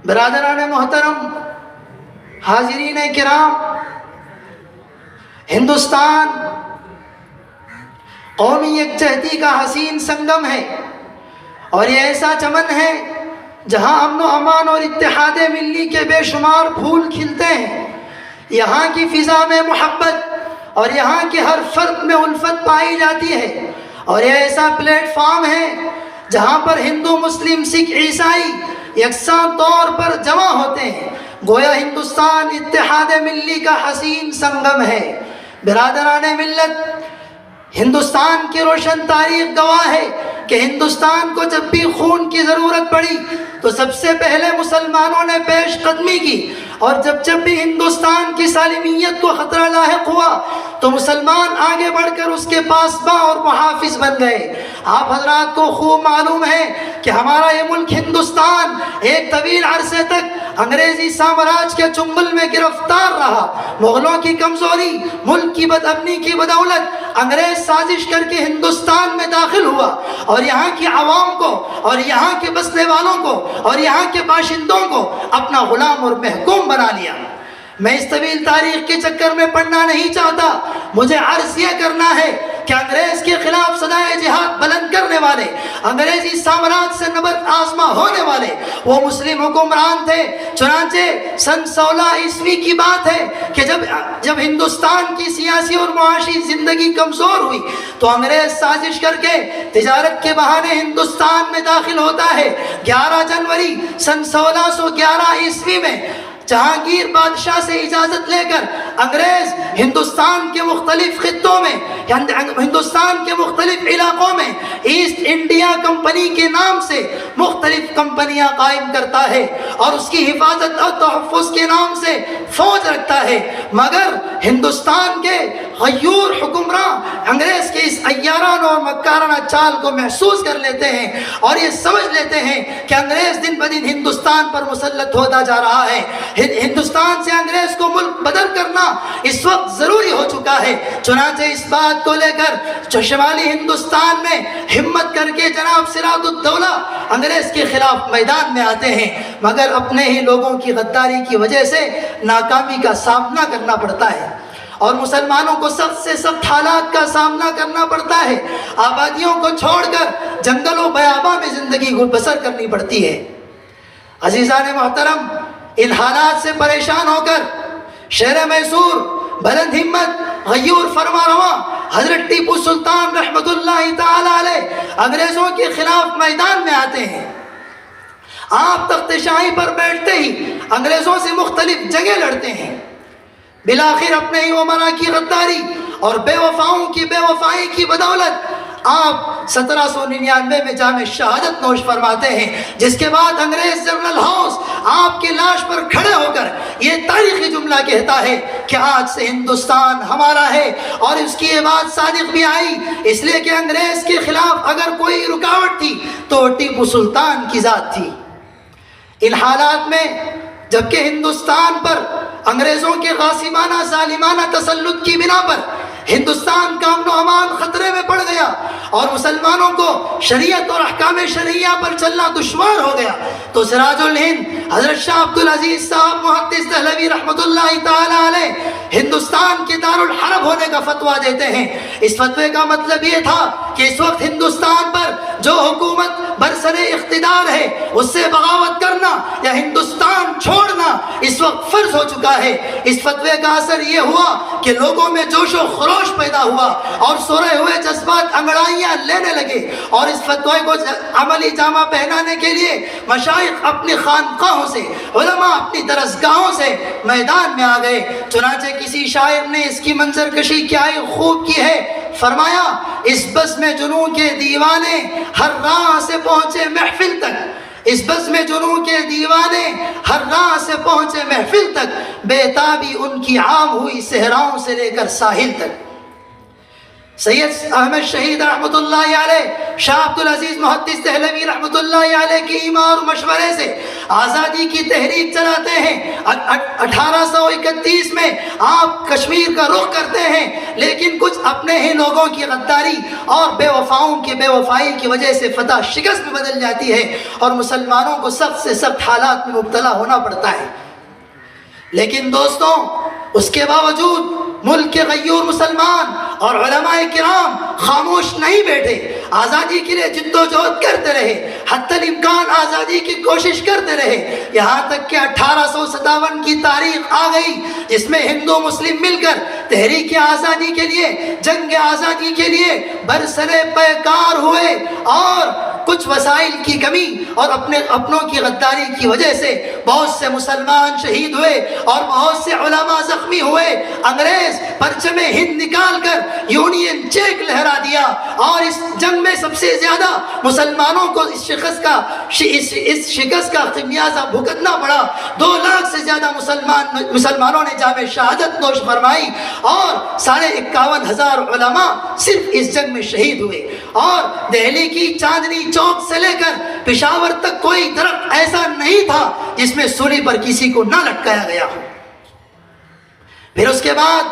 برادران محترم، حاضرین کرام، ہندوستان قومی یکجہتی کا حسین سنگم ہے، اور یہ ایسا چمن ہے جہاں امن و امان اور اتحاد ملی کے بے شمار پھول کھلتے ہیں۔ یہاں کی فضا میں محبت اور یہاں کے ہر فرد میں الفت پائی جاتی ہے، اور یہ ایسا پلیٹ فارم ہے جہاں پر ہندو، مسلم، سکھ، عیسائی یکساں طور پر جمع ہوتے ہیں۔ گویا ہندوستان اتحاد ملی کا حسین سنگم ہے۔ برادران ملت، ہندوستان کی روشن تاریخ گواہ ہے کہ ہندوستان کو جب بھی خون کی ضرورت پڑی تو سب سے پہلے مسلمانوں نے پیش قدمی کی، اور جب بھی ہندوستان کی سالمیت کو خطرہ لاحق ہوا تو مسلمان آگے بڑھ کر اس کے پاسباں اور محافظ بن گئے۔ آپ حضرات کو خوب معلوم ہے کہ ہمارا یہ ملک ہندوستان ایک طویل عرصے تک انگریزی سامراج کے چنگل میں گرفتار رہا۔ مغلوں کی کمزوری، ملک کی بدامنی کی بدولت انگریز سازش کر کے ہندوستان میں داخل ہوا، اور یہاں کی عوام کو اور یہاں کے بسنے والوں کو اور یہاں کے باشندوں کو اپنا غلام اور محکوم بنا لیا۔ میں اس طویل تاریخ کے چکر میں پڑنا نہیں چاہتا، مجھے عرض یہ کرنا ہے کہ انگریز کے خلاف صدائے جہاد بلند کرنے والے، انگریزی سامراج سے نبرد آزما ہونے والے وہ مسلم حکمران تھے۔ چنانچہ سن 16 عیسوی کی بات ہے کہ جب ہندوستان کی سیاسی اور معاشی زندگی کمزور ہوئی تو انگریز سازش کر کے تجارت کے بہانے ہندوستان میں داخل ہوتا ہے۔ 11 جنوری سن 1611 عیسوی میں جہانگیر بادشاہ سے اجازت لے کر انگریز ہندوستان کے مختلف خطوں میں، ہندوستان کے مختلف علاقوں میں ایسٹ انڈیا کمپنی کے نام سے مختلف کمپنیاں قائم کرتا ہے، اور اس کی حفاظت اور تحفظ کے نام سے فوج رکھتا ہے۔ مگر ہندوستان کے غیور حکمراں انگریز کے اس عیارانہ اور مکارانہ چال کو محسوس کر لیتے ہیں، اور یہ سمجھ لیتے ہیں کہ انگریز دن بدن ہندوستان پر مسلط ہوتا جا رہا ہے۔ ہندوستان سے انگریز کو ملک بدر کرنا اس وقت ضروری ہو چکا ہے۔ چنانچہ اس بات کو لے کر شمالی ہندوستان میں ہمت کر کے جناب سراج الدولہ انگریز کے خلاف میدان میں آتے ہیں، مگر اپنے ہی لوگوں کی غداری کی وجہ سے ناکامی کا سامنا کرنا پڑتا ہے، اور مسلمانوں کو سخت سے سخت حالات کا سامنا کرنا پڑتا ہے۔ آبادیوں کو چھوڑ کر جنگل و بیاباں میں زندگی بسر کرنی پڑتی ہے۔ عزیزان محترم، ان حالات سے پریشان ہو کر شہر میسور بلند ہمت غیور فرما رواں حضرت ٹیپو سلطان رحمت اللہ تعالی علیہ انگریزوں کے خلاف میدان میں آتے ہیں۔ آپ تخت شاہی پر بیٹھتے ہی انگریزوں سے مختلف جنگیں لڑتے ہیں، بالآخر اپنے ہی امراء کی غداری اور بے وفاؤں کی بے وفائی کی بدولت آپ 1799 میں جام شہادت نوش فرماتے ہیں، جس کے بعد انگریز جنرل ہاؤس آپ کی لاش پر کھڑے ہو کر یہ تاریخی جملہ کہتا ہے کہ آج سے ہندوستان ہمارا ہے، اور اس کی یہ بات صادق بھی آئی، اس لیے کہ انگریز کے خلاف اگر کوئی رکاوٹ تھی تو ٹیپو سلطان کی ذات تھی۔ ان حالات میں جبکہ ہندوستان پر انگریزوں کے غاصبانہ ظالمانہ تسلط کی بنا پر ہندوستان کا امن و امان خطرے میں پڑ گیا، اور مسلمانوں کو شریعت اور احکام شرعیہ پر چلنا دشوار ہو گیا، تو سراج الہند حضرت شاہ عبدالعزیز صاحب محدث دہلوی رحمت اللہ تعالی علیہ ہندوستان کے دارالحرب ہونے کا فتویٰ دیتے ہیں۔ اس فتوے کا مطلب یہ تھا کہ اس وقت ہندوستان پر جو حکومت برسر اقتدار ہے اس سے بغاوت کرنا یا ہندوستان چھوڑنا اس وقت فرض ہو چکا ہے۔ اس فتوے کا اثر یہ ہوا کہ لوگوں میں جوش و خروش پیدا ہوا، اور سورے ہوئے جذبات انگڑائیاں لینے لگے، اور اس فتوے کو عملی جامہ پہنانے کے لیے مشائخ اپنی خانقاہوں سے، علماء اپنی درسگاہوں سے میدان میں آ گئے۔ چنانچہ کسی شاعر نے اس کی منظر کشی کیا ہی خوب کی ہے، فرمایا اس بس میں جنوں کے دیوانے ہر راہ سے پہنچے محفل تک، اس بس میں جنوں کے دیوانے ہر راہ سے پہنچے محفل تک، بےتابی ان کی عام ہوئی صحراؤں سے لے کر ساحل تک۔ سید احمد شہید رحمت اللہ علیہ، شاہ عبدالعزیز محدث دہلوی رحمت اللہ علیہ کی ایما اور مشورے سے آزادی کی تحریک چلاتے ہیں، 1831 میں آپ کشمیر کا رخ کرتے ہیں، لیکن کچھ اپنے ہی لوگوں کی غداری اور بے وفاؤں کی بے وفائی کی وجہ سے فتح شکست میں بدل جاتی ہے اور مسلمانوں کو سخت سے سخت حالات میں مبتلا ہونا پڑتا ہے۔ لیکن دوستوں، اس کے باوجود ملک کے غیور مسلمان اور علماء کرام خاموش نہیں بیٹھے، آزادی کے لیے جد و جہد کرتے رہے، حتی الامکان آزادی کی کوشش کرتے رہے، یہاں تک کہ 1857 کی تاریخ آ گئی جس میں ہندو مسلم مل کر تحریک آزادی کے لیے، جنگ آزادی کے لیے برسرے پیکار ہوئے، اور کچھ وسائل کی کمی اور اپنوں کی غداری کی وجہ سے بہت سے مسلمان شہید ہوئے اور بہت سے علماء زخمی ہوئے۔ انگریز پرچم ہند نکال کر یونین جیک لہرا دیا، اور اس جنگ میں سب سے زیادہ مسلمانوں کو اس شکست کا خمیازہ بھگتنا پڑا۔ 2 لاکھ سے زیادہ مسلمانوں نے جام شہادت نوش فرمائی، اور 51,500 علماء صرف اس جنگ میں شہید ہوئے۔ اور دہلی کی چاندنی چوک سے لے کر پشاور تک کوئی درخت ایسا نہیں تھا جس میں سولی پر کسی کو نہ لٹکایا گیا ہو۔ پھر اس کے بعد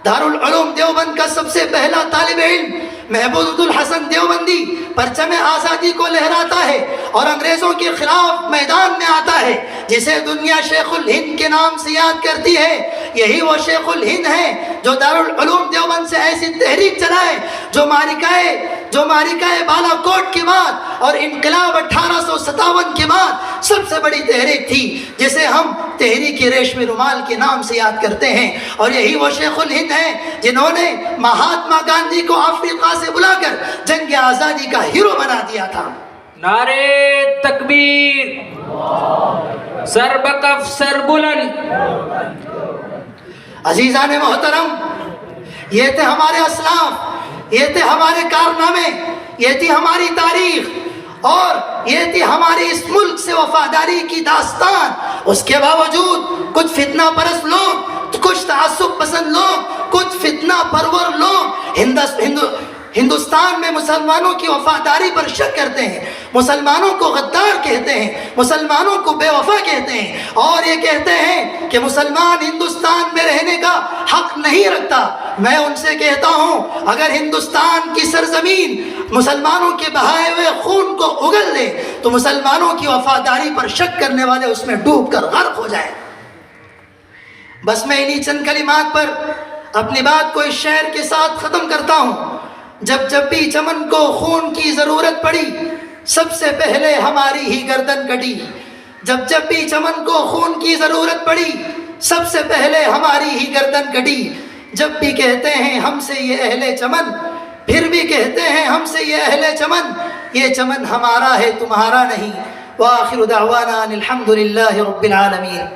دارالعلوم دیوبند کا سب سے پہلا طالب علم محمود الحسن دیوبندی پرچم آزادی کو لہراتا ہے اور انگریزوں کے خلاف میدان میں آتا ہے، جسے دنیا شیخ الہند کے نام سے یاد کرتی ہے۔ یہی وہ شیخ الہند ہے جو دارالعلوم دیوبند سے ایسی تحریک چلائے جو مارکہ بالا کوٹ کے بعد اور انقلاب 1857 کے بعد سب سے بڑی تحریک تھی، جسے ہم تحریک ریشمی رومال کے نام سے یاد کرتے ہیں۔ اور یہی وہ شیخ الہند ہیں جنہوں نے مہاتما گاندھی کو افریقہ سے بلا کر جنگ آزادی کا ہیرو بنا دیا تھا۔ نعرے تکبیر، سر بکف سر بلند۔ عزیزان محترم، یہ تھے ہمارے اسلاف، یہ تھے ہمارے کارنامے، یہ تھی ہماری تاریخ، اور یہ تھی ہماری اس ملک سے وفاداری کی داستان۔ اس کے باوجود کچھ فتنہ پرست لوگ، کچھ تعصب پسند لوگ، کچھ فتنہ پرور لوگ ہندوستان میں مسلمانوں کی وفاداری پر شک کرتے ہیں، مسلمانوں کو غدار کہتے ہیں، مسلمانوں کو بے وفا کہتے ہیں، اور یہ کہتے ہیں کہ مسلمان ہندوستان میں رہنے کا حق نہیں رکھتا۔ میں ان سے کہتا ہوں، اگر ہندوستان کی سرزمین مسلمانوں کے بہائے ہوئے خون کو اگل دے تو مسلمانوں کی وفاداری پر شک کرنے والے اس میں ڈوب کر غرق ہو جائیں۔ بس میں انہی چند کلمات پر اپنی بات کو اس شعر کے ساتھ ختم کرتا ہوں۔ جب بھی چمن کو خون کی ضرورت پڑی، سب سے پہلے ہماری ہی گردن کٹی۔ جب بھی چمن کو خون کی ضرورت پڑی، سب سے پہلے ہماری ہی گردن کٹی۔ جب بھی کہتے ہیں ہم سے یہ اہل چمن، پھر بھی کہتے ہیں ہم سے یہ اہل چمن، یہ چمن ہمارا ہے تمہارا نہیں۔ وآخر دعوانا الحمد للہ رب العالمین۔